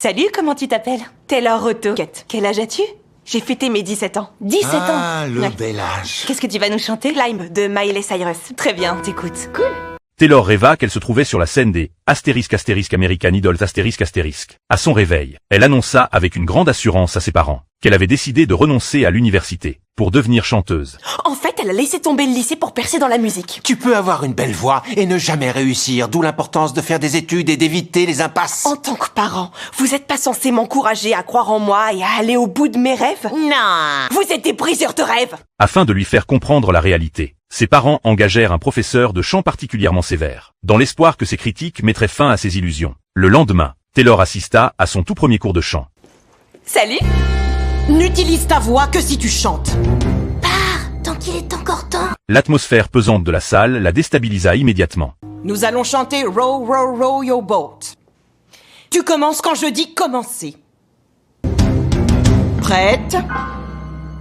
Salut, comment tu t'appelles? Taylor Roto. Quel âge as-tu? J'ai fêté mes 17 ans. 17 ans? Ah, le Ouais. bel âge. Qu'est-ce que tu vas nous chanter? Climb de Miley Cyrus. Très bien, t'écoutes. Cool. Taylor rêva qu'elle se trouvait sur la scène des American Idol ***. À son réveil, elle annonça avec une grande assurance à ses parents qu'elle avait décidé de renoncer à l'université pour devenir chanteuse. En fait, elle a laissé tomber le lycée pour percer dans la musique. Tu peux avoir une belle voix et ne jamais réussir, d'où l'importance de faire des études et d'éviter les impasses. En tant que parent, vous n'êtes pas censé m'encourager à croire en moi et à aller au bout de mes rêves? Non. Vous êtes des briseurs de rêves. Afin de lui faire comprendre la réalité, ses parents engagèrent un professeur de chant particulièrement sévère, dans l'espoir que ses critiques mettraient fin à ses illusions. Le lendemain, Taylor assista à son tout premier cours de chant. Salut. N'utilise ta voix que si tu chantes. Tant qu'il est encore temps. L'atmosphère pesante de la salle la déstabilisa immédiatement. Nous allons chanter Row, row, row your boat. Tu commences quand je dis commencer. Prête?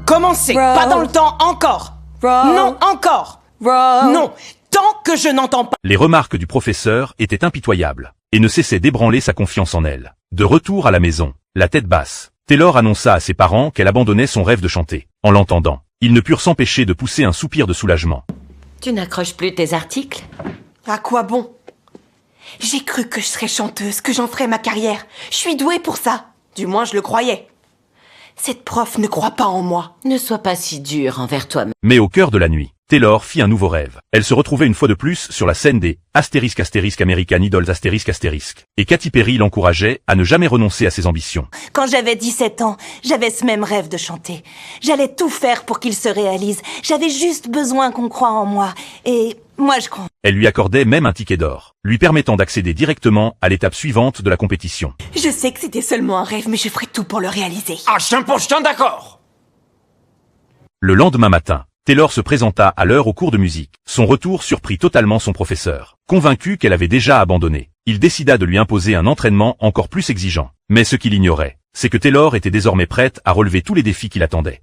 Commencez. Row. Pas dans le temps, encore. Row. Non, encore. Row. Non, tant que je n'entends pas. Les remarques du professeur étaient impitoyables, et ne cessaient d'ébranler sa confiance en elle. De retour à la maison, la tête basse, Taylor annonça à ses parents qu'elle abandonnait son rêve de chanter. En l'entendant, ils ne purent s'empêcher de pousser un soupir de soulagement. Tu n'accroches plus tes articles? À quoi bon? J'ai cru que je serais chanteuse, que j'en ferais ma carrière. Je suis douée pour ça. Du moins, je le croyais. Cette prof ne croit pas en moi. Ne sois pas si dur envers toi-même. Mais au cœur de la nuit, Taylor fit un nouveau rêve. Elle se retrouvait une fois de plus sur la scène des American Idol ***. Et Katy Perry l'encourageait à ne jamais renoncer à ses ambitions. Quand j'avais 17 ans, j'avais ce même rêve de chanter. J'allais tout faire pour qu'il se réalise. J'avais juste besoin qu'on croie en moi. Et moi, je crois. Elle lui accordait même un ticket d'or, lui permettant d'accéder directement à l'étape suivante de la compétition. Je sais que c'était seulement un rêve, mais je ferai tout pour le réaliser. À 100% d'accord. Le lendemain matin, Taylor se présenta à l'heure au cours de musique. Son retour surprit totalement son professeur. Convaincu qu'elle avait déjà abandonné, il décida de lui imposer un entraînement encore plus exigeant. Mais ce qu'il ignorait, c'est que Taylor était désormais prête à relever tous les défis qui l'attendaient.